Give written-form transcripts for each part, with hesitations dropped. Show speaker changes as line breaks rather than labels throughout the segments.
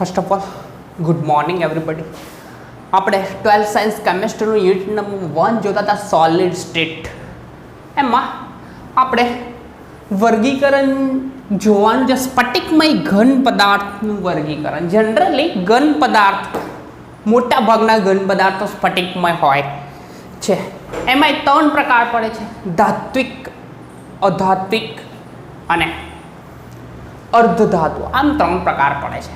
First of all good morning everybody. આપણે 12th science કેમેસ્ટ્રીનું unit number 1 જોતા હતા solid state. એમાં આપણે વર્ગીકરણ જોવાનું છે, સ્ફટિકમય ઘન પદાર્થનું વર્ગીકરણ. જનરલી ઘન પદાર્થ મોટા ભાગના ઘન પદાર્થો સ્ફટિકમય હોય છે. એમાં 3 પ્રકાર પડે છે: ધાત્વિક, અધાત્વિક અને અર્ધધાતુ. આમ 3 પ્રકાર પડે છે.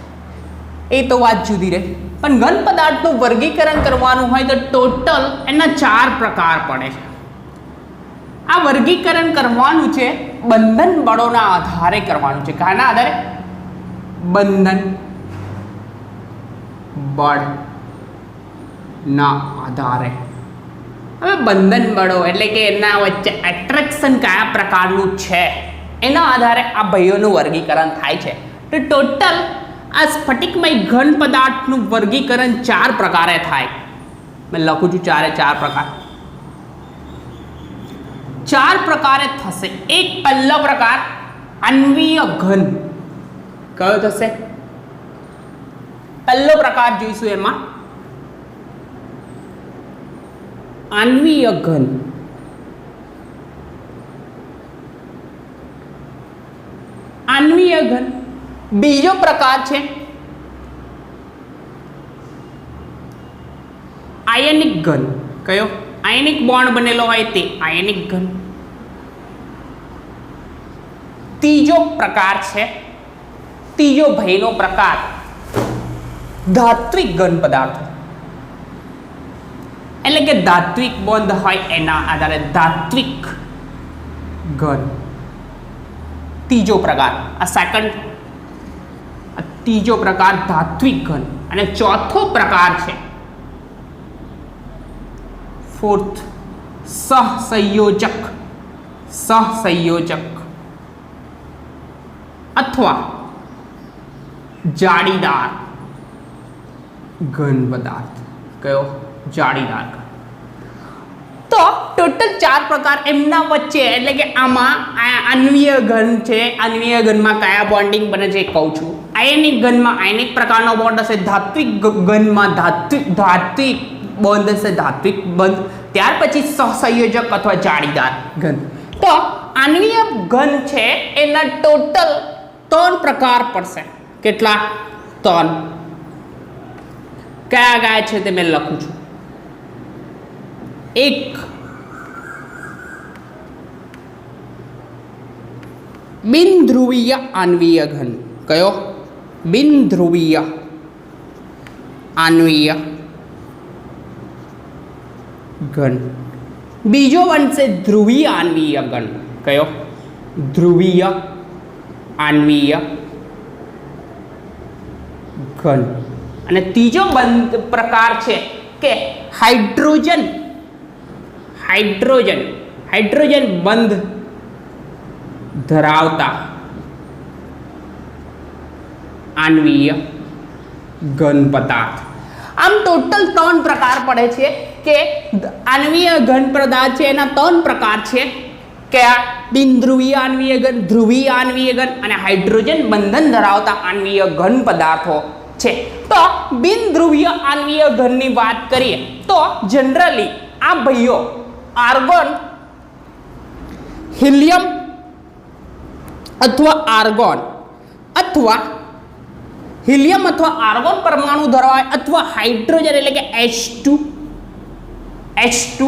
એ તો વાત જુદી રહે, પણ ઘન પદાર્થનું વર્ગીકરણ કરવાનું હોય તો ટોટલ એના 4 પ્રકાર પડે છે. આ વર્ગીકરણ કરવાનું છે બંધન બળોના આધારે કરવાનું છે. કાના આધારે? બંધન બળના આધારે. હવે બંધન બળો એટલે કે એના વચ્ચે એટ્રેક્શન કયા પ્રકારનું છે એના આધારે આ ભાઈઓનું વર્ગીકરણ થાય છે. તો ટોટલ આ સ્ફટિકમય ઘન પદાર્થનું વર્ગીકરણ 4 પ્રકારે થાય. મેં લખું છું 4 પ્રકાર. 4 પ્રકારે થશે. એક પહેલો પ્રકાર આણ્વીય ઘન. કયો થશે? પહેલો પ્રકાર જોઈશું એમાં આણ્વીય ઘન. આણ્વીય ઘન. બીજો પ્રકાર છે આયનિક ઘન. કયો? આયનિક બોન્ડ બનેલો હોય તે આયનિક ઘન. ત્રીજો પ્રકાર છે, ત્રીજો ભયનો પ્રકાર ધાત્વિક ઘન પદાર્થ. એટલે કે ધાત્વિક બોન્ડ હોય એના આધારે ધાત્વિક ઘન. ત્રીજો પ્રકાર આ સેકન્ડ. ત્રીજો પ્રકાર ધાત્વિક ઘન. અને ચોથો પ્રકાર છે ફોર્થ સહસંયોજક. સહસંયોજક અથવા જાળીદાર ઘન પદાર્થ. કયો? જાળીદાર. તો ટોટલ 4 પ્રકાર એમના વચ્ચે, એટલે કે આમાં આણ્વીય ઘન છે. આણ્વીય ઘનમાં કયા બોન્ડિંગ બને છે એ કહું છું. આયનિક ઘનમાં આયનિક પ્રકારનો બોન્ડ હશે. ધાત્વિક ઘનમાં ધાત્વિક બોન્ડ હશે, ધાત્વિક બંધ. ત્યાર પછી સહસંયોજક અથવા જાળીદાર ઘન. તો આણ્વીય ઘન છે એના ટોટલ 3 પ્રકાર પડશે. કેટલા? 3. કયા કયા છે તે મેં લખું છું. એક બિનધ્રુવીય આણ્વીય ઘન. કયો? બિનધ્રુવીય આણ્વીય ઘન. બીજો બનશે ધ્રુવીય આણ્વીય ઘન. કયો? ધ્રુવીય આણ્વીય ઘન. અને ત્રીજો પ્રકાર છે કે હાઇડ્રોજન બંધ ધરાવતા આણ્વીય ઘન પદાર્થ. આમ ટોટલ 3 પ્રકાર પડે છે કે આણ્વીય ઘન પદાર્થ છે એના 3 પ્રકાર છે કે આ બિનધ્રુવીય આણ્વીય ઘન, ધ્રુવીય આણ્વીય ઘન અને હાઇડ્રોજન બંધન ધરાવતા આણ્વીય ઘન પદાર્થો છે. તો બિનધ્રુવીય આણ્વીય ઘનની વાત કરીએ તો જનરલી આ ભાઈઓ આર્ગોન, હિલિયમ અથવા આર્ગોન અથવા હિલિયમ અથવા આર્ગોન પરમાણુ ધરાવે અથવા હાઇડ્રોજન એટલે કે H2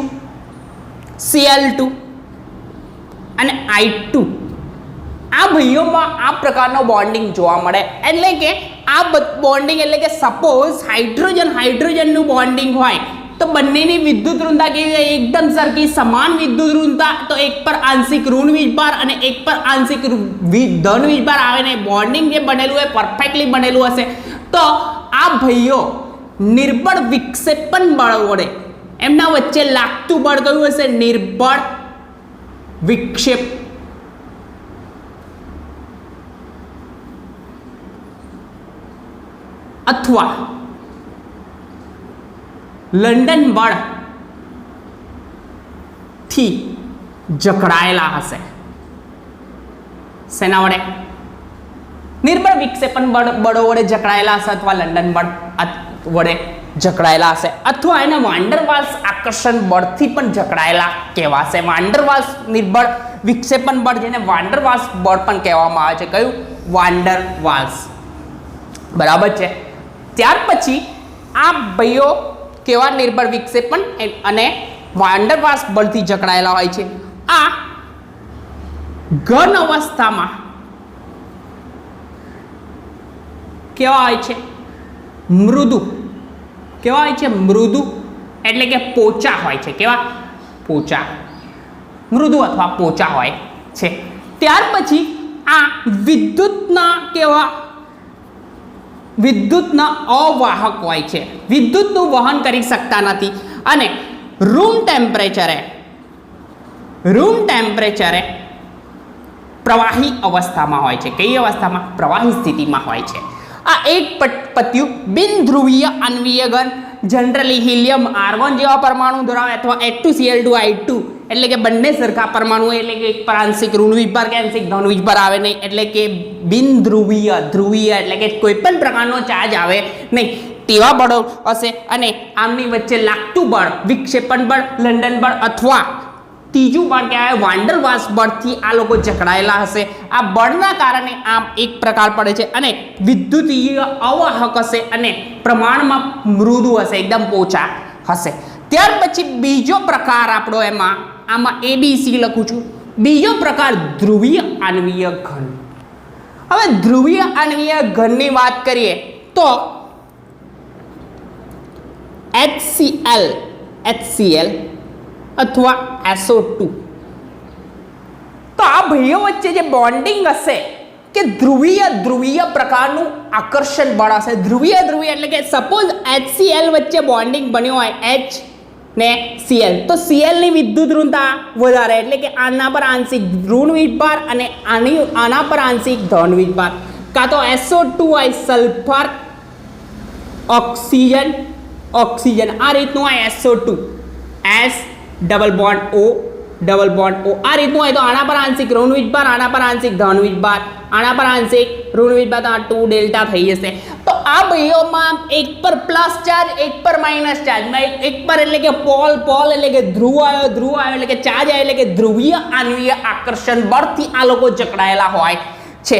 Cl2 અને I2. આ ભાઈઓમાં આ પ્રકારનો બોન્ડિંગ જોવા મળે. એટલે કે આ બોન્ડિંગ એટલે કે સપોઝ હાઇડ્રોજનનું બોન્ડિંગ હોય તો બંનેની વિદ્યુત ઋણતા કેવી હોય? એકદમ સરખી સમાન વિદ્યુત ઋણતા. તો એક પર આંશિક ઋણ વીજભાર અને એક પર આંશિક ધન વીજભાર આવે ને બોન્ડિંગ જે બનેલું હોય પરફેક્ટલી બનેલું હશે. તો આ ભાઈઓ નિર્બળ વિક્ષેપણ બળ વડે એમના વચ્ચે લાગતું બળ કયું હશે? નિર્બળ વિક્ષેપ અથવા લંડન બળ થી જકડાયેલા હશે. શેના વડે? નિર્બળ વિક્ષેપણ બળો વડે જકડાયેલા હશે અથવા લંડન બળ વડે જકડાયેલા હશે અથવા એના વાન્ડર વાલ્સ આકર્ષણ બળથી પણ જકડાયેલા કહેવાશે. વાન્ડર વાલ્સ નિર્બળ વિક્ષેપણ બળ જેને વાન્ડર વાલ્સ બળ પણ કહેવામાં આવે છે. કયું? વાન્ડર વાલ્સ. બરાબર છે. ત્યાર પછી આ ભાઈઓ કેવા નિર્બળ વિક્ષેપણ અને વાન્ડર વાલ્સ બળથી જકડાયેલા હોય છે. આ ઘન અવસ્થામાં કેવા હોય છે? મૃદુ. કેવા હોય છે? મૃદુ એટલે કે પોચા હોય છે. કેવા? પોચા. મૃદુ અથવા પોચા હોય છે. ત્યાર પછી આ વિદ્યુતના કેવા? વિદ્યુતના અવાહક હોય છે. વિદ્યુતનું વહન કરી શકતા નથી અને રૂમ ટેમ્પરેચરે પ્રવાહી અવસ્થામાં હોય છે. કઈ અવસ્થામાં? પ્રવાહી સ્થિતિમાં હોય છે. આ એક પત્યું બિનધ્રુવીય આણ્વીય ઘન જનરલી હિલિયમ R1 જેવા પરમાણુ ધરાવે અથવા H2Cl2I2 એટલે કે બંને સરખા પરમાણુ એટલે કે એક પર આંશિક ઋણ વિભાર કે આંશિક ધન વિભાર આવે નહીં એટલે કે બિનધ્રુવીય. ધ્રુવીય એટલે કે કોઈ પણ પ્રકારનો ચાર્જ આવે નહીં તેવા બળો હશે અને આમની વચ્ચે લાગતું બળ વિક્ષેપણ બળ, લંડન બળ અથવા ત્રીજું બળ કહેવાય વાન્ડર વાલ્સ બળથી આ લોકો જકડાયેલા હશે. આ બળના કારણે આમ એક પ્રકાર પડે છે અને વિદ્યુતીય અવાહક હશે અને પ્રમાણમાં મૃદુ હશે, એકદમ પોચા હશે. ત્યાર પછી બીજો પ્રકાર આપણો આમાં ABC લખું છું. બીજો પ્રકાર ધ્રુવીય આણ્વીય ઘન. હવે ધ્રુવીય આણ્વીય ઘનની વાત કરીએ તો HCl અથવા SO2. તો આ ભાઈઓ વચ્ચે જે બોન્ડિંગ હશે કે ધ્રુવીય પ્રકારનું આકર્ષણ બળ હશે. ધ્રુવીય એટલે કે સપોઝ HCl વચ્ચે બોન્ડિંગ બન્યું હોય H ને Cl તો Cl ની વિદ્યુત ઋણતા વધારે એટલે કે આના પર આંશિક ઋણ વીજભાર અને આના પર આંશિક ધન વીજભાર. કાં તો SO2 હોય સલ્ફર ઓક્સિજન આ રીતનું હોય SO2 S double bond O આ રીતનું હોય તો આના પર આંશિક ઋણ વીજભાર, આના પર આંશિક ધન વીજભાર, આના પર આંશિક ઋણ વીજભાર તો આ 2 ડેલ્ટા થઈ જશે. તો આ ભાઈઓમાં એક પર પ્લસ ચાર્જ એક પર માઇનસ ચાર્જ, એક પર એટલે કે પોલ એટલે કે ધ્રુવ આવ્યો એટલે કે ચાર્જ આવ્યો એટલે કે ધ્રુવીય આણ્વીય આકર્ષણ બળથી આ લોકો જકડાયેલા હોય છે.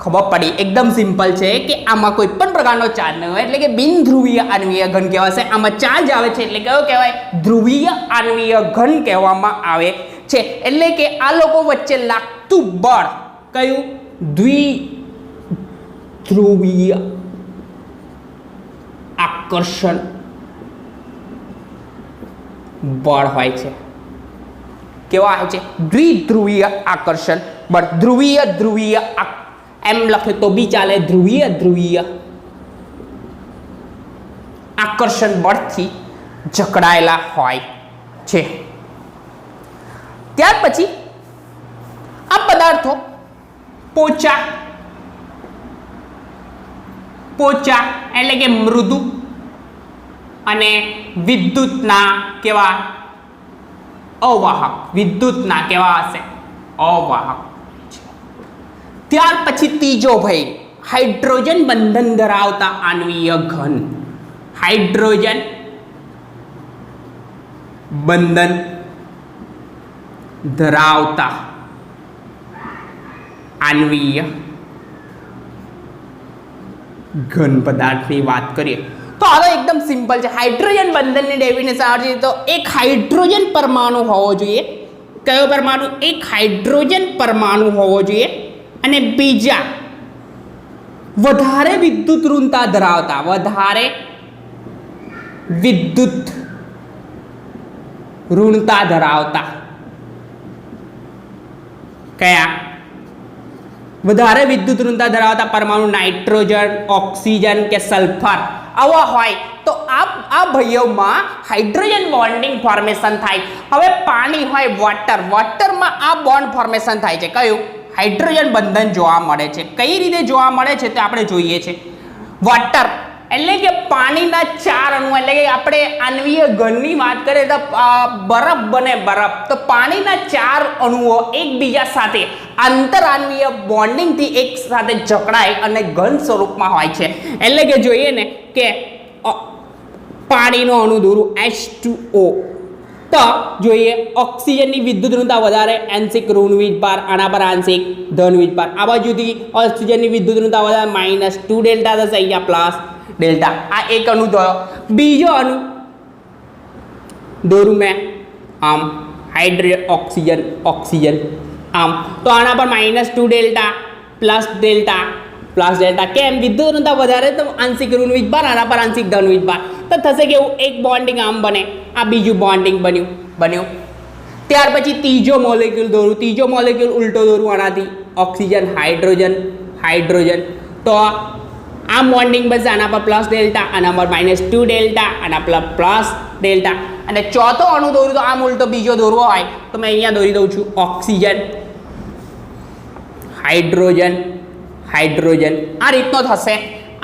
ખબર પડી? એકદમ સિમ્પલ છે કે આમાં કોઈ પણ પ્રકારનો ચાર્જ ન હોય એટલે કે બિનધ્રુવીય આણ્વીય ઘન કહેવાશે. આમાં ચાર્જ આવે છે એટલે કયો કહેવાય? ધ્રુવીય આણ્વીય ઘન કહેવામાં આવે છે. એટલે કે આ લોકો વચ્ચે લાગતું બળ કયું? દ્વિધ્રુવીય આકર્ષણ બળ હોય છે. કેવા હોય છે? દ્વિધ્રુવીય આકર્ષણ બળ. ધ્રુવીય એમ લખે તો બી ચાલે. ધ્રુવીય આકર્ષણ બળથી જકડાયેલા હોય છે. ત્યાર પછી આ પદાર્થો પોચા એટલે કે મૃદુ અને વિદ્યુતના કેવા? અવાહક. વિદ્યુતના કેવા હશે? અવાહક. ત્યાર પછી ત્રીજો ભાઈ હાઇડ્રોજન બંધન ધરાવતા આણ્વીય ઘન. હાઇડ્રોજન બંધન ધરાવતા આણ્વીય ઘન પદાર્થની વાત કરીએ તો હવે એકદમ સિમ્પલ છે. હાઇડ્રોજન બંધનની ડેફિનેશન આવે તો એક હાઇડ્રોજન પરમાણુ હોવો જોઈએ. કયો પરમાણુ? એક હાઇડ્રોજન પરમાણુ હોવો જોઈએ અને બીજા વધારે વિદ્યુત ઋણતા ધરાવતા કયા? વધારે વિદ્યુત ઋણતા ધરાવતા પરમાણુ નાઇટ્રોજન, ઓક્સિજન કે સલ્ફર આવા હોય તો આ ભાઈઓમાં હાઇડ્રોજન બોન્ડિંગ ફોર્મેશન થાય. હવે પાણી હોય વોટરમાં આ બોન્ડ ફોર્મેશન થાય છે. કયું? હાઇડ્રોજન બંધન જોવા મળે છે. કઈ રીતે જોવા મળે છે તે આપણે જોઈએ છે. વોટર એટલે કે પાણીના 4 અણુ એટલે કે આપણે આણ્વીય ઘનની વાત કરીએ તો બરફ બને બરફ, તો પાણીના 4 અણુઓ એકબીજા સાથે આંતરાણ્વીય બોન્ડિંગથી એક સાથે જકડાય અને ઘન સ્વરૂપમાં હોય છે. એટલે કે જોઈએ ને કે પાણીનો અણુ દોરું H2O, તો જોઈએ ઓક્સિજનની વિદ્યુત ઋણતા વધારે, આંશિક ઋણ વીજભાર, આના પર આંશિક ધન વીજભાર. આ બાજુથી ઓક્સિજનની વિદ્યુત ઋણતા વધારે -2 ડેલ્ટા થશે, અહીંયા પ્લસ ડેલ્ટા. આ એક અણુ દોરો. બીજો અણુ દોરું મેં આમ હાઇડ્રોજન ઓક્સિજન ઓક્સિજન આમ, તો આના પર -2 delta plus delta plus delta. કેમ? વિદ્યુત ઋણતા વધારે તો આંશિક ઋણ વીજભાર, આના પર આંશિક ધન વીજભાર. તો થશે કેવું, એક બોન્ડિંગ આમ બને, આ બીજું બોન્ડિંગ બન્યું. ત્યાર પછી ત્રીજો મોલેક્યુલ દોરું. ત્રીજો મોલેક્યુલ ઉલટો દોરું આનાથી, ઓક્સિજન હાઇડ્રોજન હાઇડ્રોજન. તો આ બોન્ડિંગ બનશે, આના પર પ્લસ ડેલ્ટા, આના પર -2 ડેલ્ટા, આના પર પ્લસ ડેલ્ટા. અને ચોથો અણુ દોરું તો આમ ઉલટો બીજો દોરવો હોય તો મેં અહીંયા દોરી દઉં છું, ઓક્સિજન હાઇડ્રોજન હાઇડ્રોજન. આ રીતનો થશે.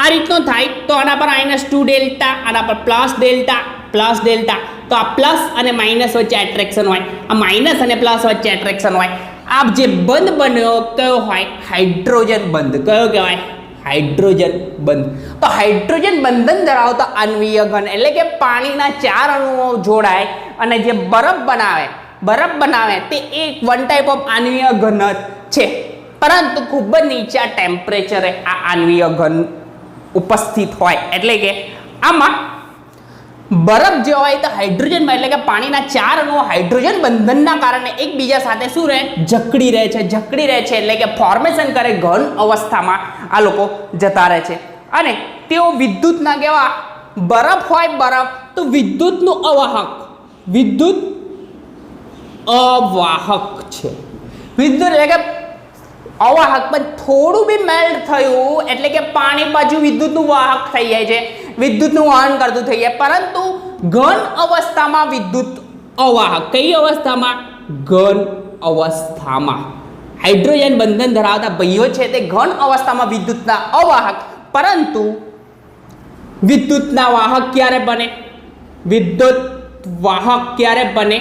આ રીતનો થાય તો આના પર -2 ડેલ્ટા, આના પર પ્લસ ડેલ્ટા પ્લસ ડેલ્ટા. તો આ પ્લસ અને માઇનસ વચ્ચે એટ્રેક્શન હોય, આ માઇનસ અને પ્લસ વચ્ચે એટ્રેક્શન હોય. આ જે બંધ બન્યો કયો હોય? હાઇડ્રોજન બંધ. કયો કહેવાય? હાઇડ્રોજન બંધ. તો હાઇડ્રોજન બંધન ધરાવતા આણ્વીય ઘન એટલે કે પાણીના 4 અણુઓ જોડાય અને જે બરફ બનાવે તે એક વન ટાઈપ ઓફ આણ્વીય ઘન જ છે, પરંતુ ખૂબ જ નીચા ટેમ્પરેચરે આ આણ્વીય ઘન ઉપસ્થિત હોય. એટલે કે આમાં બરફ જે હોય તો હાઇડ્રોજનમાં એટલે કે પાણીના 4 અણુઓ હાઇડ્રોજન બંધનના કારણે એકબીજા સાથે શું રહે? જકડી રહે છે. એટલે કે ફોર્મેશન કરે, ઘન અવસ્થામાં આ લોકો જતા રહે છે. અને તેઓ વિદ્યુતના કેવા? બરફ હોય બરફ તો વિદ્યુતનું અવાહક છે. વિદ્યુત એટલે કે અવાહક, પણ થોડું બી મેલ્ટ થયું એટલે કે પાણી પાછું વિદ્યુતનું વાહક થઈ જાય છે, વિદ્યુતનું વહન કરતું થઈ જાય. પરંતુ ઘન અવસ્થામાં વિદ્યુત અવાહક. કઈ અવસ્થામાં? ઘન અવસ્થામાં. હાઇડ્રોજન બંધન ધરાવતા ભાઈઓ છે તે ઘન અવસ્થામાં વિદ્યુતના અવાહક, પરંતુ વિદ્યુતના વાહક ક્યારે બને? વિદ્યુત વાહક ક્યારે બને?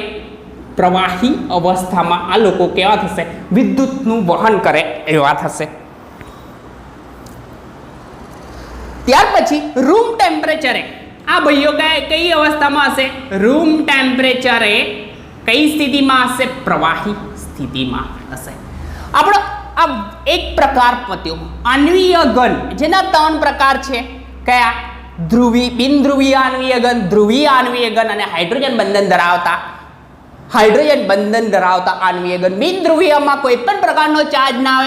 પ્રવાહી અવસ્થામાં આ લોકો કેવા થશે? વિદ્યુતનું વહન કરે એવા થશે. ત્યાર પછી રૂમ ટેમ્પરેચરે આ ભાઈઓ કઈ અવસ્થામાં હશે? રૂમ ટેમ્પરેચરે કઈ સ્થિતિમાં હશે? પ્રવાહી સ્થિતિમાં હશે. આપણો આ એક પ્રકાર પત્યો આણ્વીય ઘન, જેના 3 પ્રકાર છે. કયા? ધ્રુવી, બિનધ્રુવીય આણ્વીય ઘન, ધ્રુવીય આણ્વીય ઘન અને હાઇડ્રોજન બંધન ધરાવતા આણ્વીય ઘન. બિનધ્રુવીયમાં કોઈ પણ પ્રકારનો ચાર્જ ના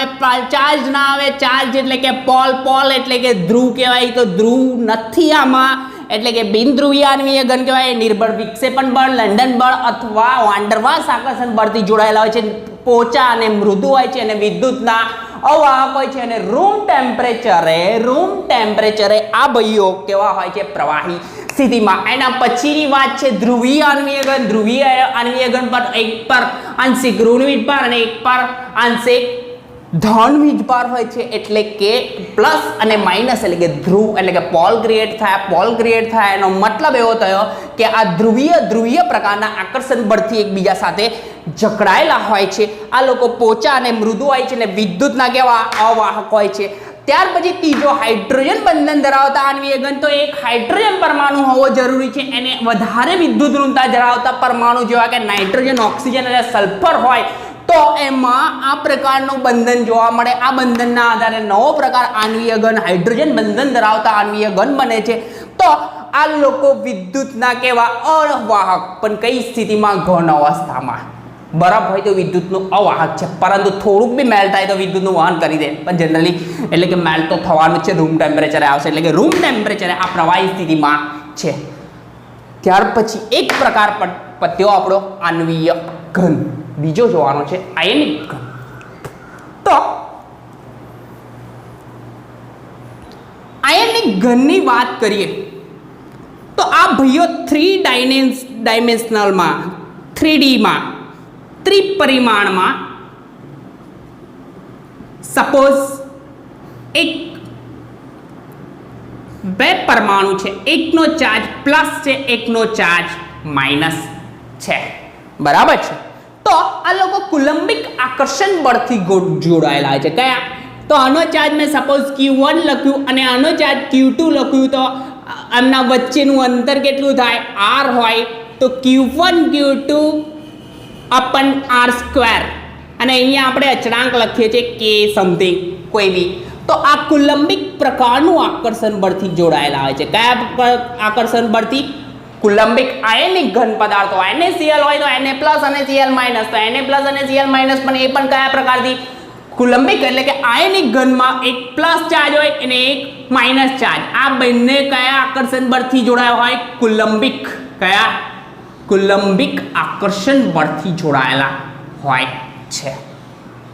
આવે. ચાર્જ એટલે કે પોલ એટલે કે ધ્રુવ કહેવાય, તો ધ્રુવ નથી આમાં, એટલે કે બિનધ્રુવીય આણ્વીય ઘન કહેવાય. નિર્બળ વિક્ષેપણ બળ, લંડન બળ અથવા વાંડરવાલ્સ આકર્ષણ બળથી જોડાયેલા હોય છે, પોચા અને મૃદુ હોય છે અને વિદ્યુતના અવાહક હોય છે. અને રૂમ ટેમ્પરેચરે આ ભાઈઓ કેવા હોય છે? પ્રવાહી સ્થિતિમાં. એના પછીની વાત છે ધ્રુવીય આણ્વીય ઘન. ધ્રુવીય આણ્વીય ઘન પર એક પર આંશિક ઋણ વીજભાર અને એક પર આંશિક ધન વીજભાર હોય છે. એટલે કે પ્લસ અને માઇનસ એટલે કે ધ્રુવ એટલે કે પોલ ક્રિએટ થાય. એનો મતલબ એવો થયો કે આ ધ્રુવીય પ્રકારના આકર્ષણ બળથી એકબીજા સાથે જકડાયેલા હોય છે. આ લોકો પોચા અને મૃદુ હોય છે અને વિદ્યુતના કેવા? અવાહક હોય છે. ત્યાર પછી ત્રીજો હાઇડ્રોજન બંધન ધરાવતા આણ્વીય ઘન. તો એક હાઇડ્રોજન પરમાણુ હોવો જરૂરી છે. એને વધારે વિદ્યુત ઋણતા ધરાવતા પરમાણુ જેવા કે નાઇટ્રોજન, ઓક્સિજન અને સલ્ફર હોય તો એમાં આ પ્રકારનું બંધન જોવા મળે. આ બંધનના આધારે નવો પ્રકાર આણ્વીય ઘન હાઇડ્રોજન બંધન ધરાવતા આણ્વીય ઘન બને છે. તો આ લોકો વિદ્યુતના કેવા? અવાહક, પણ કઈ સ્થિતિમાં? ઘન અવસ્થામાં. બરફ હોય તો વિદ્યુતનું અવાહક છે, પરંતુ થોડુંક બી મેલ્ટ થાય તો વિદ્યુતનું વહન કરી દે, પણ જનરલી એટલે કે મેલ્ટ તો થવાનું છે, રૂમ ટેમ્પરેચરે આવશે. એટલે કે રૂમ ટેમ્પરેચરે આ પ્રવાહી સ્થિતિમાં છે. ત્યાર પછી એક પ્રકાર પત્યો આપણો આણ્વીય ઘન. બીજો જોવાનો છે આયનિક ઘન. તો આયનિક ઘનની વાત કરીએ તો આ ભાઈઓ 3D ત્રિપરિમાણમાં સપોઝ એક બે પરમાણુ છે, એકનો ચાર્જ પ્લસ છે, એકનો ચાર્જ માઇનસ છે, બરાબર છે. તો આ લોકો કુલંબિક આકર્ષણ બળથી જોડાયેલા છે. કયા? તો આનો ચાર્જ મેં સપોઝ Q1 લખ્યું અને આનો ચાર્જ Q2 લખ્યું, તો આમના વચ્ચેનું અંતર કેટલું થાય? R હોય તો Q1 Q2 અપન R², અને અહીંયા આપણે અચળાંક લખીએ છીએ K સમથિંગ કોઈ બી. તો આ કુલંબિક પ્રકારનું આકર્ષણ બળથી જોડાયેલા હોય છે. કયા આકર્ષણ બળથી? કુલંબિક આયનિક ઘન પદાર્થો NaCl હોય તો Na+ અને Cl-, તો Na+ અને Cl- પણ એ પણ કયા પ્રકારથી? કુલંબિક એટલે કે આયનિક ઘનમાં એક પ્લસ ચાર્જ હોય અને એક માઇનસ ચાર્જ. આ બંને કયા આકર્ષણ બળથી જોડાયા હોય? કુલંબિક. કયા? કુલંબિક આકર્ષણ બળથી જોડાયેલા હોય છે,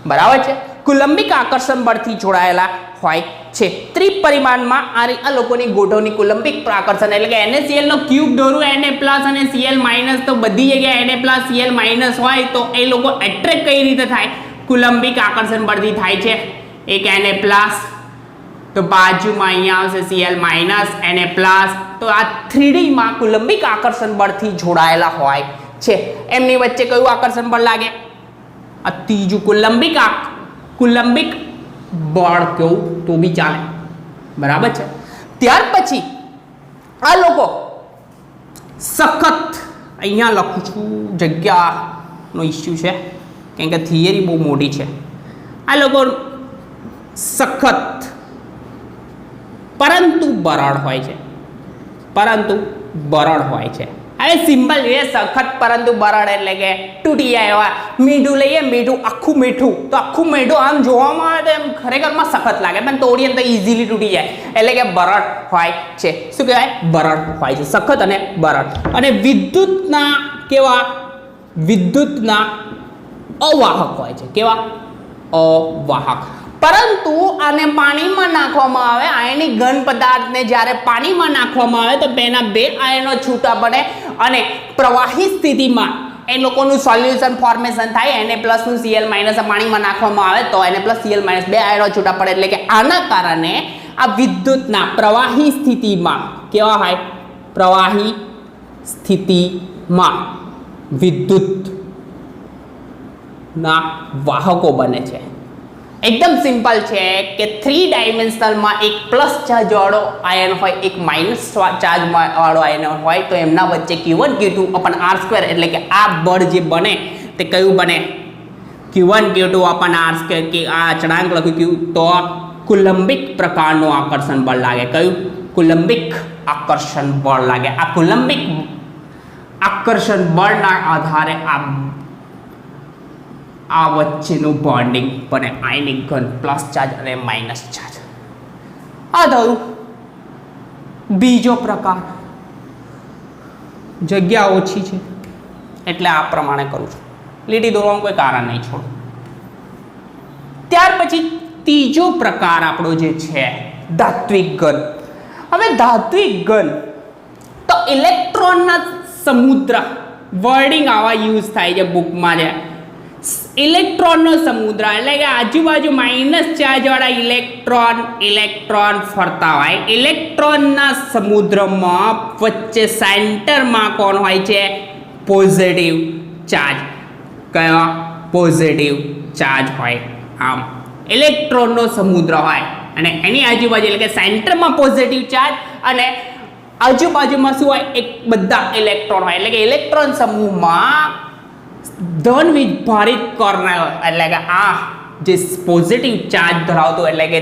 બરાબર છે. કુલંબિક આકર્ષણ બળથી જોડાયેલા હોય છે. ત્રિપરિમાણમાં આ લોકોની ગોઠવણી કુલંબિક આકર્ષણ એટલે કે NaCl નો ક્યુબ દોરું, Na+ અને Cl- તો બધી જગ્યાએ Na+, Cl- હોય તો એ લોકો એટ્રેક્ટ કઈ રીતે થાય? કુલંબિક આકર્ષણ બળથી થાય છે. એક Na+, તો બાજુમાં અહીંયા આવશે Cl-, Na+, તો આ 3D માં કુલંબિક આકર્ષણ બળથી જોડાયેલા હોય છે. એમની વચ્ચે કયું આકર્ષણ બળ લાગે? આ ત્રીજું કુલંબિક બળ કેવું તો બી ચાલે, બરાબર છે. ત્યાર પછી આ લોકો સખત, અહીંયા લખું છું, જગ્યાનો ઇસ્યુ છે કેમ કે થિયરી બહુ મોટી છે. આ લોકો સખત પરંતુ બરડ હોય છે, હવે સિમ્પલ છે. સખત પરંતુ બરડ એટલે કે તૂટી જાય એવા. મીઠું લઈએ, મીઠું આખું મીઠું, તો આખું મીઠું આમ જોવામાં આવે તો એમ ખરેખરમાં સખત લાગે, પણ તોડીએ તો ઇઝીલી તૂટી જાય, એટલે કે બરડ હોય છે. શું કહેવાય? બરડ હોય છે, સખત અને બરડ. અને વિદ્યુતના કેવા? વિદ્યુતના અવાહક હોય છે. કેવા? અવાહક. પરંતુ આને પાણીમાં નાખવામાં આવે, આયનિક ઘન પદાર્થને જ્યારે પાણીમાં નાખવામાં આવે તો તેના બે આયનો છૂટા પડે અને પ્રવાહી સ્થિતિમાં એ લોકોનું સોલ્યુશન ફોર્મેશન થાય. Na+ નું Cl- પાણીમાં નાખવામાં આવે તો Na+, Cl- બે આયનો છૂટા પડે, એટલે કે આના કારણે આ વિદ્યુતના પ્રવાહી સ્થિતિમાં કેવા હોય? પ્રવાહી સ્થિતિમાં વિદ્યુતના વાહકો બને છે. એકદમ સિમ્પલ છે કે 3 ડાયમેન્શનલમાં એક પ્લસ ચાર્જ વાળો આયન હોય, એક માઇનસ ચાર્જ વાળો આયન હોય, તો એમના વચ્ચે Q1 Q2 અપન R², એટલે કે આ બળ જે બને તે કયું બને? Q1 Q2 અપન R², કે આ અચળાંક લખ્યું તો કુલંબિક પ્રકારનું આકર્ષણ બળ લાગે. કયું? કુલંબિક આકર્ષણ બળ લાગે. આ કુલંબિક આકર્ષણ બળના આધારે આ વચ્ચેનું બોન્ડિંગ બને, આયનિક ઘન પ્લસ ચાર્જ અને માઇનસ ચાર્જ. આ થયું બીજો પ્રકાર. જગ્યા ઓછી છે એટલે આ પ્રમાણે કરું છું, લીટી દોરવાનું કોઈ કારણ નહીં છોડું. ત્યાર પછી ત્રીજો પ્રકાર આપણો જે છે ધાત્વિક ઘન. હવે ધાત્વિક ઘન તો ઇલેક્ટ્રોનના સમુદ્ર, વર્ડિંગ આવા યુઝ થાય છે બુકમાં છે. ઇલેક્ટ્રોનનો સમુદ્ર એટલે કે આજુબાજુ માઇનસ ચાર્જ વાળા ઇલેક્ટ્રોન ફરતા હોય. ઇલેક્ટ્રોનના સમુદ્રમાં વચ્ચે સેન્ટરમાં કોણ હોય છે? Positive charge. કયો? પોઝિટિવ ચાર્જ હોય. આમ ઇલેક્ટ્રોનનો સમુદ્ર હોય અને એની આજુબાજુ એટલે કે સેન્ટરમાં પોઝિટિવ ચાર્જ અને આજુબાજુમાં શું હોય? એક બધા ઇલેક્ટ્રોન હોય, એટલે કે ઇલેક્ટ્રોન સમૂહમાં ધન વિભારિત કર્નેલ, એટલે કે આ જે પોઝિટિવ ચાર્જ ધરાવતું એટલે કે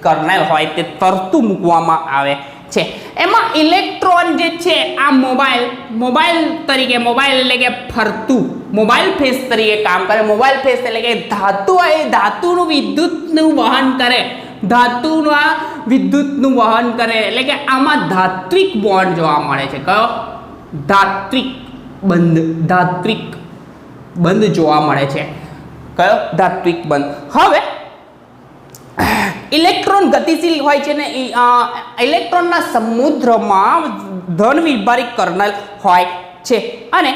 કર્નેલ હોય તે તરતું મૂકવામાં આવે છે. એમાં ઇલેક્ટ્રોન જે છે આ મોબાઈલ તરીકે, મોબાઈલ એટલે કે ફરતું મોબાઈલ ફેસ તરીકે કામ કરે. મોબાઈલ ફેસ એટલે કે ધાતુ હોય, ધાતુનું વિદ્યુતનું વહન કરે, ધાતુના વિદ્યુતનું વહન કરે, એટલે કે આમાં ધાત્વિક બોન્ડ જોવા મળે છે. કયો? ધાત્વિક બંધ જોવા મળે છે. કયો? ધાત્વિક બંધ. હવે ઇલેક્ટ્રોન ગતિશીલ હોય છે ને ઇલેક્ટ્રોનના સમુદ્રમાં ધન વિભારિત કર્નલ હોય છે અને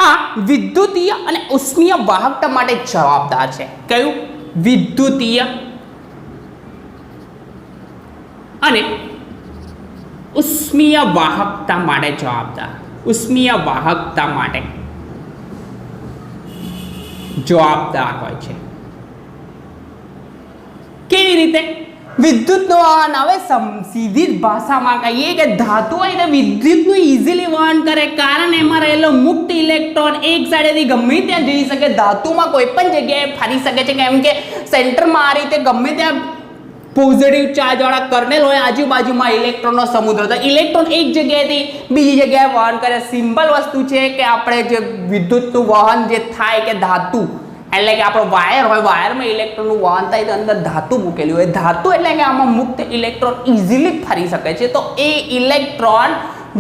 આ વિદ્યુતીય અને ઉષ્મીય વાહકતા માટે જવાબદાર છે. કયું? વિદ્યુતીય અને ઉષ્મીય વાહકતા માટે જવાબદાર, ઉષ્મીય વાહકતા માટે જવાબદાર હોય છે. કેવી રીતે? વિદ્યુતનું વહન, હવે સીધી જ ભાષામાં કહીએ કે ધાતુ હોય તો વિદ્યુતનું ઇઝીલી વહન કરે, કારણ એમાં રહેલો મુક્ત ઇલેક્ટ્રોન એક સાઈડેથી ગમે ત્યાં જઈ શકે, ધાતુમાં કોઈ પણ જગ્યાએ ફરી શકે છે, કેમ કે સેન્ટરમાં આ રીતે ગમે ત્યાં પોઝિટિવ ચાર્જવાળા કર્નેલ હોય, આજુબાજુમાં ઇલેક્ટ્રોનનો સમુદ્ર, તો ઇલેક્ટ્રોન એક જગ્યાએથી બીજી જગ્યાએ વહન કરે. સિમ્પલ વસ્તુ છે કે આપણે જે વિદ્યુતનું વહન જે થાય કે ધાતુ એટલે કે આપણો વાયર હોય, વાયરમાં ઇલેક્ટ્રોનનું વહન થાય તો અંદર ધાતુ મૂકેલી હોય. ધાતુ એટલે કે આમાં મુક્ત ઇલેક્ટ્રોન ઇઝીલી ફરી શકે છે, તો એ ઇલેક્ટ્રોન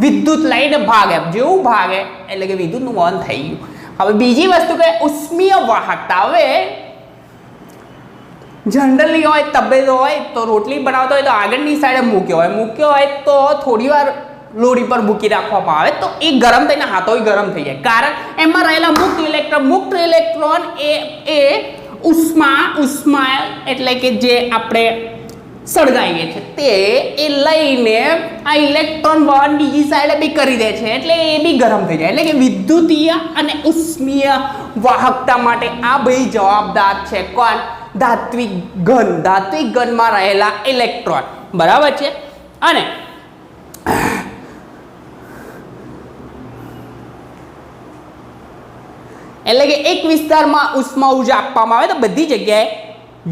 વિદ્યુત લઈને ભાગે, જેવું ભાગે એટલે કે વિદ્યુતનું વહન થઈ ગયું. હવે બીજી વસ્તુ કે ઉષ્મીય વાહકતા. હવે જનરલી હોય, તબેલો હોય તો રોટલી બનાવતો હોય તો આગળની સાઈડે મૂક્યો હોય તો થોડી વાર લોડી પર મૂકી રાખવામાં આવે તો એ ગરમ થઈને હાથો ગરમ થઈ જાય, કારણ એમાં રહેલા મુક્ત ઇલેક્ટ્રોન એ ઉષ્મા એટલે કે જે આપણે સળગાવીએ છીએ તે એ લઈને આ ઇલેક્ટ્રોન વહન બીજી સાઈડે બી કરી દે છે, એટલે એ બી ગરમ થઈ જાય. એટલે કે વિદ્યુતીય અને ઉષ્મીય વાહકતા માટે આ બે જવાબદાર છે. કોણ? ધાત્વિક ઘનમાં રહેલા ઇલેક્ટ્રોન, બરાબર છે. અને એટલે કે એક વિસ્તારમાં ઉષ્મા ઉર્જા આપવામાં આવે તો બધી જગ્યાએ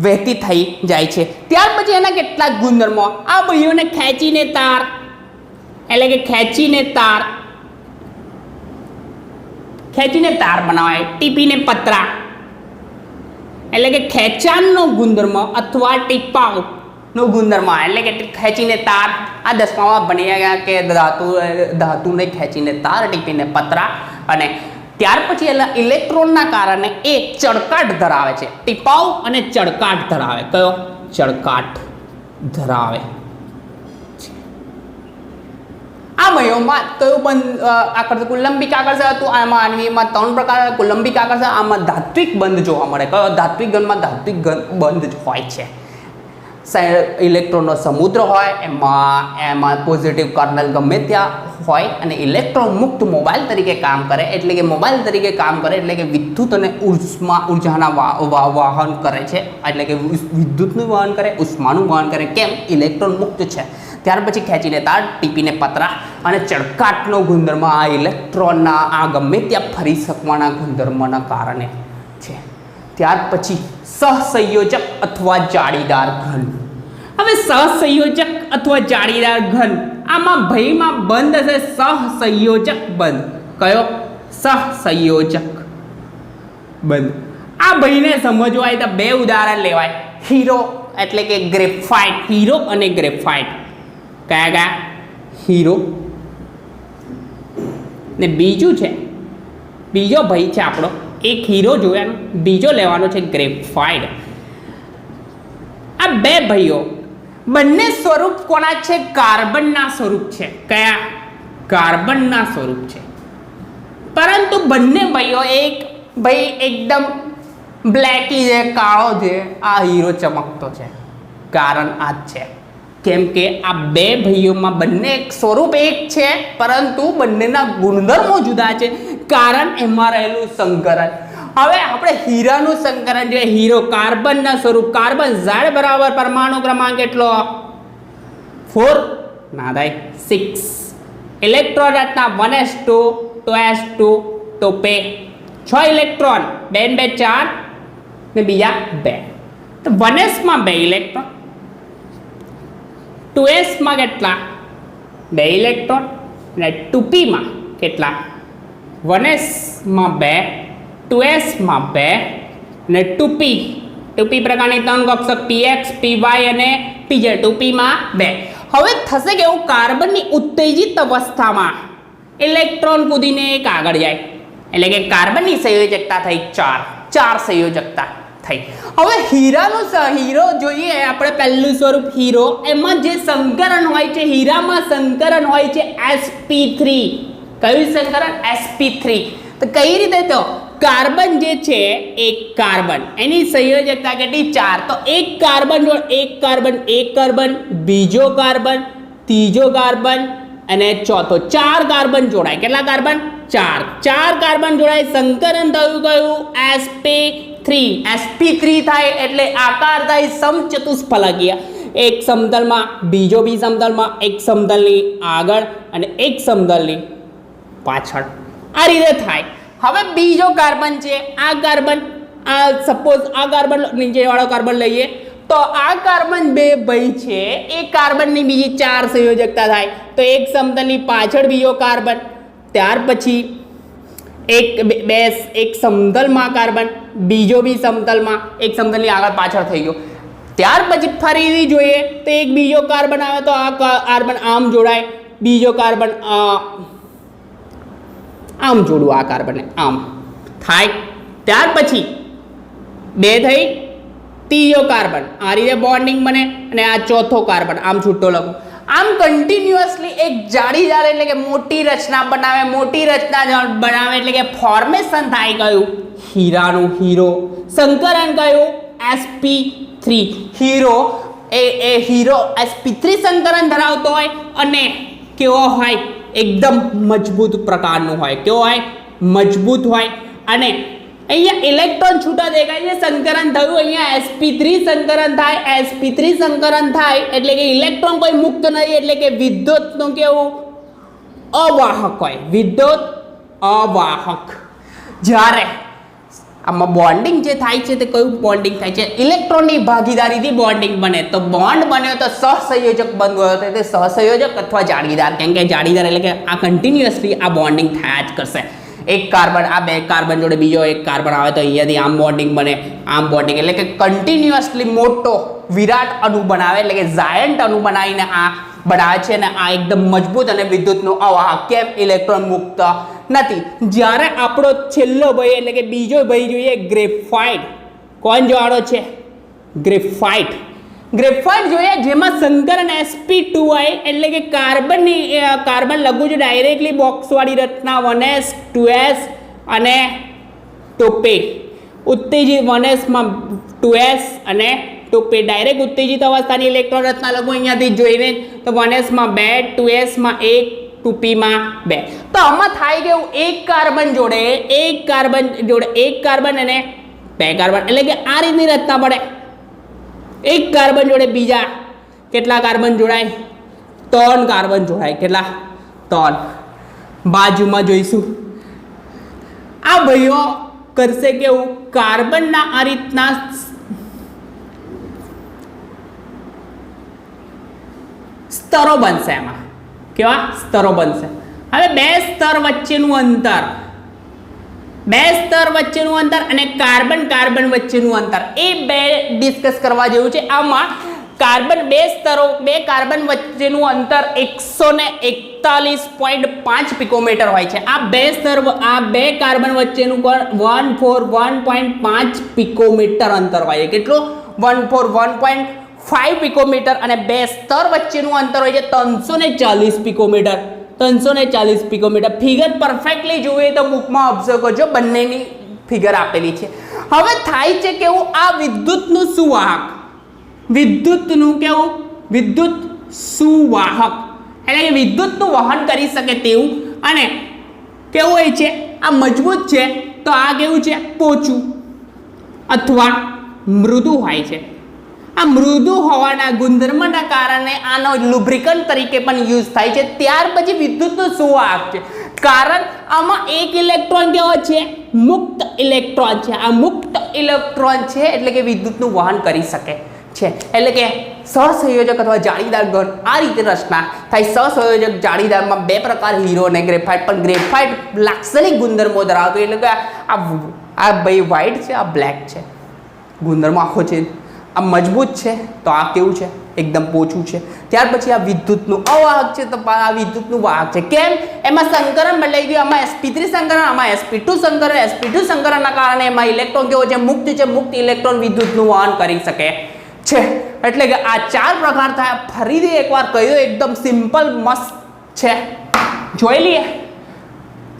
વહેતી થઈ જાય છે. ત્યાર પછી એના કેટલાક ગુણધર્મો, આ ભાઈઓને ખેંચીને તાર એટલે કે ખેંચીને તાર બનાવાય, ટીપીને પતરા એટલે કે ખેંચાણનો ગુણધર્મ અથવા ટીપાવનો ગુણધર્મ, એટલે કે ખેંચીને તાર. આ 10મામાં ભણી ગયા કે ધાતુને ખેંચીને તાર, ટીપીને પતરા. અને ત્યાર પછી ઇલેક્ટ્રોનના કારણે એ ચળકાટ ધરાવે છે. ટીપાવ અને ચળકાટ ધરાવે. કયો? ચળકાટ ધરાવે. આ વયોમાં કયું બંધ આકર્ષક? કુલંબિક આકર્ષક હતું. આમાં આણ્વિકમાં 3 પ્રકાર, કુલંબિક આકર્ષક. આમાં ધાત્વિક બંધ જોવા મળે. કયો? ધાત્વિક ઘનમાં ધાત્વિક બંધ જ હોય છે. ઇલેક્ટ્રોનનો સમુદ્ર હોય, એમાં પોઝિટિવ કર્નલ ગમે ત્યાં હોય અને ઇલેક્ટ્રોન મુક્ત મોબાઈલ તરીકે કામ કરે, એટલે કે વિદ્યુત અને ઉર્જાના વહન કરે છે, એટલે કે વિદ્યુતનું વહન કરે, ઉષ્માનું વહન કરે. કેમ? ઇલેક્ટ્રોન મુક્ત છે. ત્યાર પછી ખેંચીને તાર, ટીપીને પતરા અને ચળકાટનો ગુણધર્મ આ ઇલેક્ટ્રોનના આ ગમે ત્યાં ફરી શકવાના ગુણધર્મના કારણે છે. ત્યાર પછી સહસંયોજક અથવા જાળીદાર ઘન. હવે સહસંયોજક અથવા જાળીદાર ઘન, આમાં ભયમાં બંધ હશે સહસંયોજક બંધ. કયો? સહસંયોજક બંધ. આ ભયને સમજવા હોય તો 2 ઉદાહરણ લેવાય. હીરો એટલે કે ગ્રેફાઇટ, હીરો અને ગ્રેફાઇટ. કયા? હીરો ને બીજું છે, બીજો ભય છે આપણો, એક હીરો જોવાનો, બીજો લેવાનો છે ગ્રેફાઇટ. આ 2 ભયો બંને સ્વરૂપ કોના છે? કાર્બનના સ્વરૂપ છે. કયા? કાર્બનના સ્વરૂપ છે. પરંતુ બંને ભયો, એક ભાઈ એકદમ બ્લેકી છે, કાળો છે, આ હીરો ચમકતો છે. કારણ આ જ છે કેમ કે આ 2 ભાઈઓમાં બંને સ્વરૂપ એક છે, પરંતુ બંનેના ગુણધર્મો જુદા છે, કારણ એમાં રહેલું સંકરણ. હવે આપણે હીરાનું સંકરણ જોઈએ. હીરો કાર્બનના સ્વરૂપ, કાર્બન ઝાડ બરાબર પરમાણુ ક્રમાંક કેટલો? 4 ના થાય 6. ઇલેક્ટ્રોન રચના 1s2 2s2 તો 6 ઇલેક્ટ્રોન, 2 2 4 ને બીજા 2, તો 1s માં 2 ઇલેક્ટ્રોન, 2s માં કેટલા? 2 ઇલેક્ટ્રોન, અને 2p માં કેટલા? 1s માં 2, 2s માં 2 અને 2p પ્રકારની 3 કક્ષક px py અને pz, 2p માં 2. હવે થશે કે એવું કાર્બનની ઉત્તેજિત અવસ્થામાં ઇલેક્ટ્રોન કૂદીને એક આગળ જાય, એટલે કે કાર્બનની સંયોજકતા થઈ 4 સંયોજકતા થઈ. હવે હીરો જોઈએ આપણે. પહેલું સ્વરૂપ હીરો, એમાં જે સંકરણ હોય છે, હીરામાં સંકરણ હોય છે sp3. કયું સંકરણ? sp3. તો કઈ રીતે? તો કાર્બન જે છે એક કાર્બન એની સંયોજકતા કેટલી 4 તો એક કાર્બન જોડે એક કાર્બન બીજો કાર્બન ત્રીજો કાર્બન અને ચોથો 4 કાર્બન જોડાય કેટલા કાર્બન 4 કાર્બન જોડાય સંકરણ થયું કયું sp3 થાય એટલે આકાર થાય સમચતુષ્ફલકીય એક સમતલમાં બીજો બી સમતલમાં એક સમતલની આગળ અને એક સમતલની પાછળ આ રીતે થાય હવે બીજો કાર્બન છે આ કાર્બન સપોઝ આ કાર્બન નીચેવાળો કાર્બન લઈએ તો આ કાર્બન બે ભાઈ છે એ કાર્બનની બીજી 4 સંયોજકતા થાય તો એક સમતલની પાછળ બીજો કાર્બન ત્યાર પછી એક સમતલમાં કાર્બન બીજો બી સમતલમાં એક સમતલની આગળ પાછળ થઈ ગયો ત્યાર પછી ફરીથી જોઈએ તો એક બીજો કાર્બન આવે તો આ કાર્બન આમ જોડાય બીજો કાર્બન આમ જોડવું આ કાર્બનને આમ થાય ત્યાર પછી બે થઈ ત્રીજો કાર્બન આ રીતે બોન્ડિંગ બને અને આ ચોથો કાર્બન આમ છૂટો લખું આમ કન્ટિન્યુઅસલી એક જાળીદાર એટલે કે મોટી રચના બનાવે એટલે કે ફોર્મેશન થાય કયું હીરાનું હીરો સંકરણ કયું sp3 હીરો એ હીરો sp3 સંકરણ ધરાવતો હોય અને કેવો હોય એકદમ મજબૂત પ્રકારનું હોય કેવો હોય મજબૂત હોય અને અહીંયા ઇલેક્ટ્રોન છૂટા દેખાય છે સંકરણ થયું અહીંયા sp3 સંકરણ થાય એટલે કે ઇલેક્ટ્રોન કોઈ મુક્ત નથી એટલે કે વિદ્યુતનું કેવું અવાહક હોય વિદ્યુત અવાહક જ્યારે આમાં બોન્ડિંગ જે થાય છે તે કયું બોન્ડિંગ થાય છે ઇલેક્ટ્રોનની ભાગીદારીથી બોન્ડિંગ બને તો બોન્ડ બન્યો તો સહસંયોજક બન્યો તો તે સહસંયોજક અથવા જાળીદાર કેમ કે જાળીદાર એટલે કે આ કન્ટિન્યુઅસલી આ બોન્ડિંગ થયા જ કરશે એક કાર્બન આ બે કાર્બન જોડે બીજો એક કાર્બન આવે તો અહીંયાથી આમ બોન્ડિંગ બને આમ બોન્ડિંગ એટલે કે કન્ટિન્યુઅસલી મોટો વિરાટ અણુ બનાવે એટલે કે જાયન્ટ અણુ બનાવીને આ બનાવે છે અને આ એકદમ મજબૂત અને વિદ્યુતનું અવાહક કેમ ઇલેક્ટ્રોન મુક્ત નથી જ્યારે આપણો છેલ્લો ભાઈ એટલે કે બીજો ભાઈ જોઈએ ગ્રેફાઇટ કોણ જોવાનો છે ગ્રેફાઇટ જોઈએ જેમાં સંકરણ sp2 હોય એટલે કે કાર્બન લખું છું ડાયરેક્ટલી બોક્સવાળી રચના 1s 2s અને ટોપે ઉત્તેજિત 1s માં 2s અને ટોપે ડાયરેક્ટ ઉત્તેજિત અવસ્થાની ઇલેક્ટ્રોન રચના લખું અહીંયાથી જોઈને તો 1s માં 2 2s માં 1 2p માં 2 તો આમાં થાય કેવું એક કાર્બન જોડે એક કાર્બન અને બે કાર્બન એટલે કે આ રીતની રચના પડે એક કાર્બન જોડે બીજા કેટલા કાર્બન જોડાય 3 કાર્બન જોડાય કેટલા 3 બાજુમાં જોઈશું આ ભાઈઓ કરશે કેવું કાર્બનના આ રીતના સ્તરો બનશે એમાં કેવા સ્તરો બનશે હવે બે સ્તર વચ્ચેનું અંતર અને કાર્બન વચ્ચેનું અંતર એ બે ડિસ્કસ કરવા જેવું છે આમાં બે કાર્બન વચ્ચેનું અંતર 141.5 પિકોમીટર હોય છે આ બે કાર્બન વચ્ચેનું 141.5 પિકોમીટર અંતર હોય છે કેટલું 141.5 પિકોમીટર અને બે સ્તર વચ્ચેનું અંતર હોય છે 340 પિકોમીટર ફિગર પરફેક્ટલી જોઈએ તો બુકમાં ઓબ્ઝર્વ કરજો બંનેની ફિગર આપેલી છે હવે થાય છે કેવું આ વિદ્યુતનું સુવાહક વિદ્યુત સુવાહક એટલે કે વિદ્યુતનું વહન કરી શકે તેવું અને કેવું હોય છે આ મજબૂત છે તો આ કેવું છે પોચું અથવા મૃદુ હોય છે આ મૃદુ હોવાના ગુણધર્મના કારણે આનો લુબ્રિકન્ટ તરીકે પણ યુઝ થાય છે ત્યાર પછી વિદ્યુતનું સુવાહક છે કારણ આમાં એક ઇલેક્ટ્રોન કેવો છે મુક્ત ઇલેક્ટ્રોન છે આ મુક્ત ઇલેક્ટ્રોન છે એટલે કે વિદ્યુતનું વહન કરી શકે છે એટલે કે સહસંયોજક અથવા જાળીદાર ગણ આ રીતે રચના થાય સહસંયોજક જાળીદારમાં બે પ્રકાર હીરો અને ગ્રેફાઇટ પણ ગ્રેફાઇટ લાક્ષણિક ગુણધર્મો ધરાવતો એટલે કે આ ભાઈ વ્હાઇટ છે આ બ્લેક છે ગુણધર્મો આખો છે આ મજબૂત છે તો આ કેવું છે એકદમ પોચું છે ત્યાર પછી આ વિદ્યુતનું અવાહક છે તો આ વિદ્યુતનું વાહક છે કેમ એમાં સંકરણ બદલાઈ ગયું આમાં sp3 સંકરણ આમાં sp2 સંકરણના કારણે એમાં ઇલેક્ટ્રોન કેવો છે મુક્ત ઇલેક્ટ્રોન વિદ્યુતનું વહન કરી શકે છે એટલે કે આ 4 પ્રકાર થાય ફરીથી એકવાર કહ્યું એકદમ સિમ્પલ મસ્ત છે જોઈ લઈએ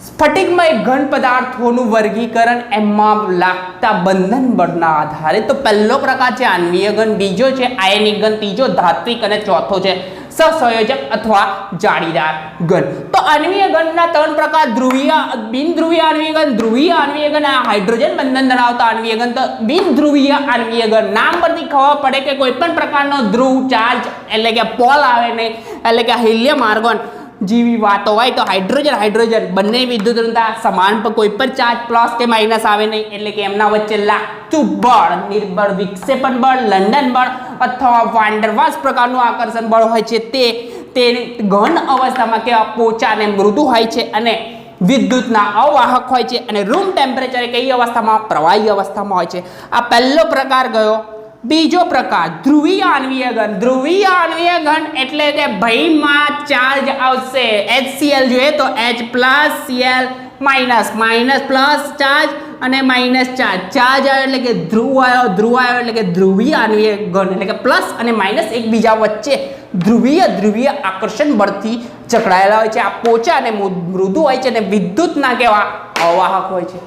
સ્ફટિકમય ઘન પદાર્થોનું વર્ગીકરણ એમાં લાગતા બંધન બળના આધારે તો પહેલો પ્રકાર છે આણ્વીય ઘન, બીજો છે આયનિક ઘન, ત્રીજો ધાત્વિક અને ચોથો છે સહસંયોજક અથવા જાળીદાર ઘન. તો આણ્વીય ઘનના ત્રણ પ્રકાર: ધ્રુવીય, બિનધ્રુવીય આણ્વીય ઘન, ધ્રુવીય આણ્વીય ઘન, હાઇડ્રોજન બંધન ધરાવતા આણ્વીય ઘન. તો બિનધ્રુવીય આણ્વીય ઘન નામ પરથી ખબર પડે કે કોઈ પણ પ્રકારનો ધ્રુવ ચાર્જ એટલે કે પોલ આવે નહીં, એટલે કે હિલિયમ આર્ગોન જેવી વાતો હોય તો હાઇડ્રોજન બંને વિદ્યુત ઋણતા સમાન પર કોઈ પણ ચાર્જ પ્લસ કે માઇનસ આવે નહીં, એટલે કે એમના વચ્ચે લાગતું બળ, નિર્બળ વિક્ષેપણ બળ, લંડન બળ અથવા વાન્ડર વાલ્સ પ્રકારનું આકર્ષણ બળ હોય છે તે ઘન અવસ્થામાં કેવા પોચા અને મૃદુ હોય છે અને વિદ્યુતના અવાહક હોય છે અને રૂમ ટેમ્પરેચરે કઈ અવસ્થામાં? પ્રવાહી અવસ્થામાં હોય છે. આ પહેલો પ્રકાર ગયો. બીજો પ્રકાર ધ્રુવીય આણ્વીય ઘન. ધ્રુવીય આણ્વીય ઘન એટલે કે ભયમાં ચાર્જ આવશે. HCl જોઈએ તો H plus Cl minus, minus plus charge અને માઇનસ ચાર્જ. ચાર્જ આવ્યો એટલે કે ધ્રુવ આવ્યો એટલે કે ધ્રુવીય આણ્વીય ઘન, એટલે કે પ્લસ અને માઇનસ એકબીજા વચ્ચે ધ્રુવીય આકર્ષણ બળથી જકડાયેલા હોય છે. આ પોચા અને મૃદુ હોય છે અને વિદ્યુતના કેવા? અવાહક હોય છે.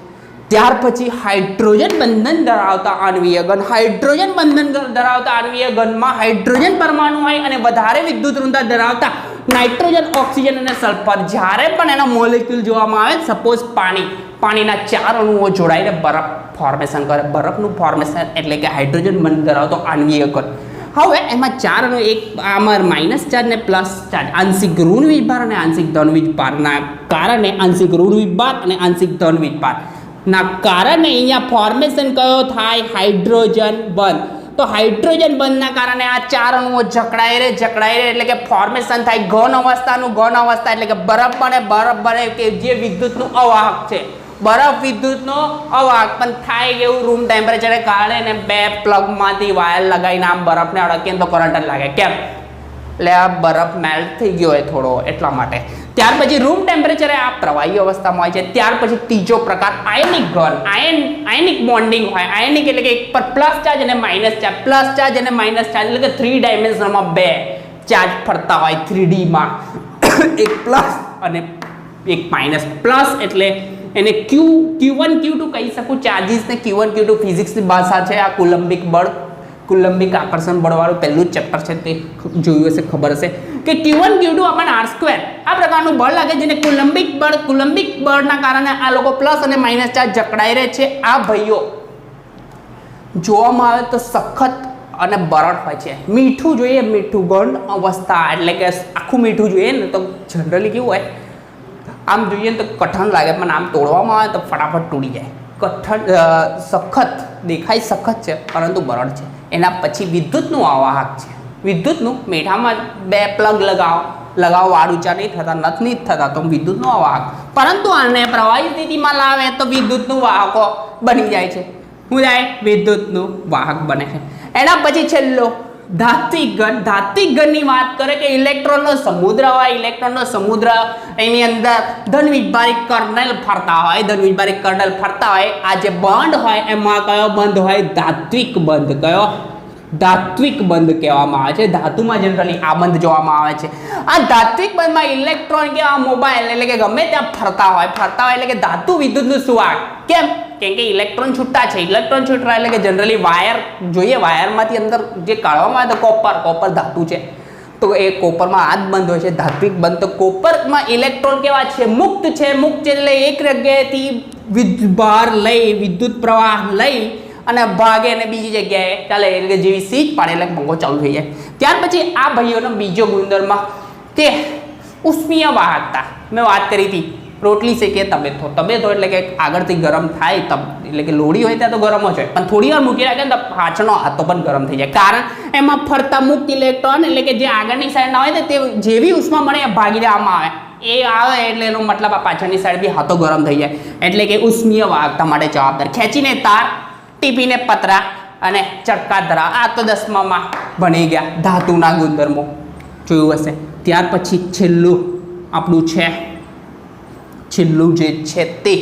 ત્યાર પછી હાઇડ્રોજન બંધન ધરાવતા આણ્વીય ઘન. હાઇડ્રોજન બંધન ધરાવતા આણ્વીય ઘનમાં હાઇડ્રોજન પરમાણુ હોય અને વધારે વિદ્યુત ઋણતા ધરાવતા નાઇટ્રોજન, ઓક્સિજન અને સલ્ફર. જ્યારે પણ એનો મોલેક્યુલ જોવામાં આવે, સપોઝ પાણીના 4 અણુઓ જોડાઈને બરફ ફોર્મેશન કરે. બરફનું ફોર્મેશન એટલે કે હાઇડ્રોજન બંધ ધરાવતો આણ્વીય ઘન. હવે એમાં 4 અણુ, એક આમાં માઇનસ ચાર્જ ને પ્લસ ચાર્જ, આંશિક ઋણ વીજભાર અને આંશિક ધન વીજભારના કારણે આંશિક ઋણ વીજભાર અને આંશિક ધન વીજભાર ના કારણે અહીંયા ફોર્મેશન કયો થાય? હાઇડ્રોજન બંધ. તો હાઇડ્રોજન બંધના કારણે આ 4 અણુઓ જકડાય રે એટલે કે ફોર્મેશન થાય ઘન અવસ્થા એટલે કે બરફ બને કે જે વિદ્યુતનું અવાહક છે. બરફ વિદ્યુતનો અવાહક પણ થાય કેવું? રૂમ ટેમ્પરેચરે કારણે ને 2 પ્લગમાંથી વાયર લગાવીને આમ બરફને અડકીને તો કરંટ જ લાગે. કેમ? એટલે આ બરફ મેલ્ટ થઈ ગયો હોય થોડો, એટલા માટે. ત્યાર પછી રૂમ ટેમ્પરેચરે આ પ્રવાહી અવસ્થામાં હોય છે. ત્યાર પછી ત્રીજો પ્રકાર આયનિક ઘન. આયનિક બોન્ડિંગ હોય. આયનિક એટલે કે એક પર પ્લસ ચાર્જ અને માઇનસ ચાર્જ, એટલે કે 3 ડાયમેન્શનમાં 2 ચાર્જ ફરતા હોય 3D માં. એક પ્લસ અને એક માઇનસ. પ્લસ એટલે એને Q1 Q2 કહી શકું. ચાર્જીસને Q1 Q2 ફિઝિક્સની ભાષા છે. આ કુલંબિક બળ, કુલંબિક આકર્ષણ બળવાળું પહેલું જ ચેપ્ટર છે, તે જોયું હશે, ખબર હશે કે Q1 Q2 આપણને R² આ પ્રકારનું બળ લાગે, જેને કુલંબિક બળના કારણે આ લોકો પ્લસ અને માઇનસ ચાર્જ જકડાઈ રહે છે. આ ભાઈઓ જોવામાં આવે તો સખત અને બરડ હોય છે. મીઠું જોઈએ, મીઠું ઘન અવસ્થા એટલે કે આખું મીઠું જોઈએ ને તો જનરલી કેવું હોય? આમ જોઈએ ને તો કઠણ લાગે, પણ આમ તોડવામાં આવે તો ફટાફટ તૂટી જાય. સખત દેખાય, સખત છે પરંતુ બરડ છે. એના પછી વિદ્યુતનું અવાહક છે. વિદ્યુતનું મીઠામાં 2 પ્લગ લગાવો વાળ ઊંચા નહીં થતા તો વિદ્યુતનું અવાહક. પરંતુ આને પ્રવાહી સ્થિતિમાં લાવે તો વિદ્યુતનું વાહકો બની જાય છે. શું જાય? વિદ્યુતનું વાહક બને છે. એના પછી છેલ્લો ધાત્વિક ઘન. ધાત્વિક ઘનની વાત કરે કે ઇલેક્ટ્રોનનો સમુદ્ર હોય. એની અંદર ધન વીજભારિક કર્નેલ ફરતા હોય. આ જે બંધ હોય એમાં કયો બંધ હોય? ધાત્વિક બંધ. કયો? ધાત્વિક બંધ કહેવામાં આવે છે. ધાતુમાં જનરલી આ બંધ જોવામાં આવે છે. આ ધાત્વિક બંધમાં ઇલેક્ટ્રોન કે આ મોબાઈલ એટલે કે ગમે ત્યાં ફરતા હોય એટલે કે ધાતુ વિદ્યુતનું સુવાહક. કેમ કે ઇલેક્ટ્રોન છૂટા છે. એટલે કે જનરલી વાયર જોઈએ, વાયરમાંથી અંદર જે કાઢવામાં આવે તો કોપર ધાતુ છે, તો એ કોપરમાં આ જ બંધ હોય છે, ધાત્વિક બંધ. તો કોપરમાં ઇલેક્ટ્રોન કેવા છે? મુક્ત છે. એટલે એક જગ્યાએથી વિદ્યુતભાર લઈ, વિદ્યુત પ્રવાહ લઈ અને ભાગે અને બીજી જગ્યાએ ચાલે, એટલે જેવી સીજ પાડે એટલે પંખો ચાલુ થઈ જાય. ત્યાર પછી આ ભાઈઓનો બીજો ગુણધર્મ તે ઉષ્મીય વાહકતા. મેં વાત કરી હતી રોટલી શેકીએ તબેથો એટલે કે આગળથી ગરમ થાય, એટલે કે લોડી હોય ત્યાં તો ગરમ જ હોય, પણ થોડી વાર મૂકી રાખે ને તો પાછળનો હાથો પણ ગરમ થઈ જાય. કારણ એમાં ફરતા મુક્ત ઇલેક્ટ્રોન એટલે કે જે આગળની સાઈડના હોય ને તે જેવી ઉષ્મા મળે એ ભાગી દેવામાં આવે. એ આવે એટલે એનો મતલબ આ પાછળની સાઈડ બી હાથો ગરમ થઈ જાય. એટલે કે ઉષ્મીય વાહકતા માટે જવાબદાર. ખેંચીને તાર, ટીપીને પતરા અને ચટકા ધરા. આ તો 10મામાં ભણી ગયા ધાતુના ગુણધર્મો, જોયું હશે. ત્યાર પછી છેલ્લું જે છે તે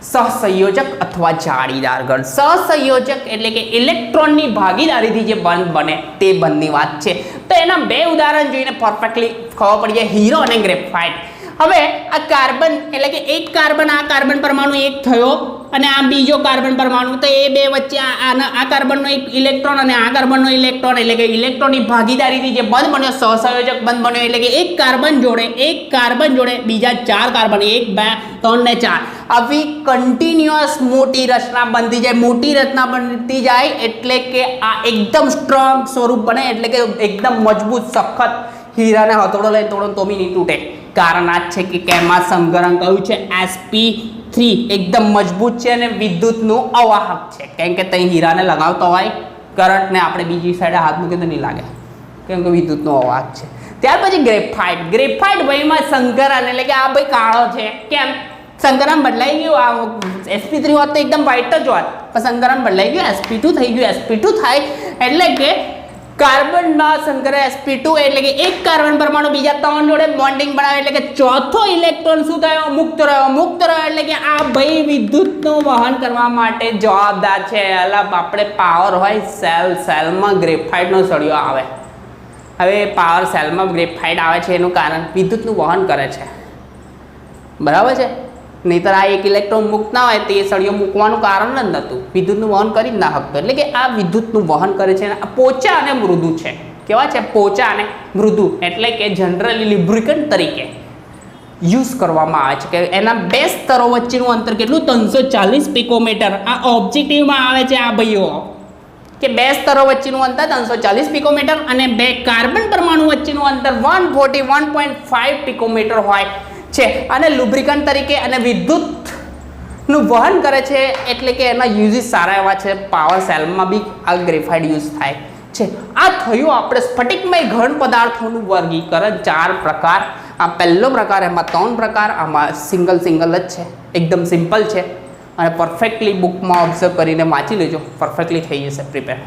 સહસંયોજક અથવા જાળીદાર ઘન. સહસંયોજક એટલે કે ઇલેક્ટ્રોનની ભાગીદારીથી જે બંધ બને તે બંધની વાત છે. તો એના 2 ઉદાહરણ જોઈને પરફેક્ટલી ખબર પડી જાય. હીરો અને ગ્રેફાઇટ. હવે આ કાર્બન એટલે કે એક કાર્બન આ કાર્બન પરમાણુ એક થયો અને આ બીજો કાર્બન પરમાણુ, તો એ બે વચ્ચે આ કાર્બનનો એક ઇલેક્ટ્રોન અને આ કાર્બનનો ઇલેક્ટ્રોન એટલે કે ઇલેક્ટ્રોનની ભાગીદારીથી જે બંધ બન્યો, સહસંયોજક બંધ બન્યો, એટલે કે એક કાર્બન જોડે બીજા 4 કાર્બન 1 2 3 ને 4 આવી કન્ટિન્યુઅસ મોટી રચના બનતી જાય. મોટી રચના બનતી જાય એટલે કે આ એકદમ સ્ટ્રોંગ સ્વરૂપ બને, એટલે કે એકદમ મજબૂત સખત હીરાને હથોડો લઈને તોડો તો બી નહીં તૂટે. કારણ આ છે કે કેમાં સંકરણ કયું છે sp3 એકદમ મજબૂત છે અને વિદ્યુતનું અવાહક છે. કેમ કે ત્યાં હીરાને લગાવતો હોય કરંટને આપણે બીજી સાઈડે હાથ મૂકીએ તો નહીં લાગે, કેમ કે વિદ્યુતનું અવાહક છે. ત્યાર પછી ગ્રેફાઇટ ભાઈમાં સંકરણ એટલે કે આ ભાઈ કાળો છે. કેમ? સંકરણ બદલાઈ ગયું. આ sp3 હોત તો એકદમ વ્હાઇટ જ હોત, પણ સંકરણ બદલાઈ ગયું, sp2 થઈ ગયું. sp2 થાય એટલે કે કાર્બનના સંકરે sp2 એટલે કે એક કાર્બન પરમાણુ બીજા 3 જોડે બોન્ડિંગ બનાવે, એટલે કે ચોથો ઇલેક્ટ્રોન શું થયો? મુક્ત રહ્યો. એટલે કે આ ભાઈ વિદ્યુતનું વહન કરવા માટે જવાબદાર છે. આપણે પાવર હોય સેલમાં ગ્રેફાઇટનો સળિયો આવે. હવે પાવર સેલમાં ગ્રેફાઇટ આવે છે એનું કારણ વિદ્યુતનું વહન કરે છે, બરાબર છે. નહીંતર આ એક ઇલેક્ટ્રોન મુક્ત ના હોય તો એ સળિયો મૂકવાનું કારણ જ નહોતું, વિદ્યુતનું વહન કરી જ ના શકતો. એટલે કે આ વિદ્યુતનું વહન કરે છે. પોચા અને મૃદુ છે. કેવા છે? પોચા અને મૃદુ. એટલે કે જનરલી લ્યુબ્રિકન્ટ તરીકે યુઝ કરવામાં આવે છે. કે એના બે સ્તરો વચ્ચેનું અંતર કેટલું? 340 પિકોમીટર. આ ઓબ્જેક્ટિવમાં આવે છે આ ભાઈઓ કે બે સ્તરો વચ્ચેનું અંતર 340 પિકોમીટર અને બે કાર્બન પરમાણુ વચ્ચેનું અંતર 141.5 પિકોમીટર હોય છે. અને લુબ્રિકન્ટ તરીકે અને વિદ્યુતનું વહન કરે છે, એટલે કે એના યુઝિસ સારા એવા છે. પાવર સેલમાં બી આ ગ્રેફાઇટ યુઝ થાય છે. આ થયું આપણે સ્ફટિકમય ઘન પદાર્થોનું વર્ગીકરણ. 4 પ્રકાર. આ પહેલો પ્રકાર, એમાં 3 પ્રકાર. આમાં સિંગલ જ છે, એકદમ સિમ્પલ છે અને પરફેક્ટલી બુકમાં ઓબ્ઝર્વ કરીને વાંચી લેજો, પરફેક્ટલી થઈ જશે પ્રિપેર.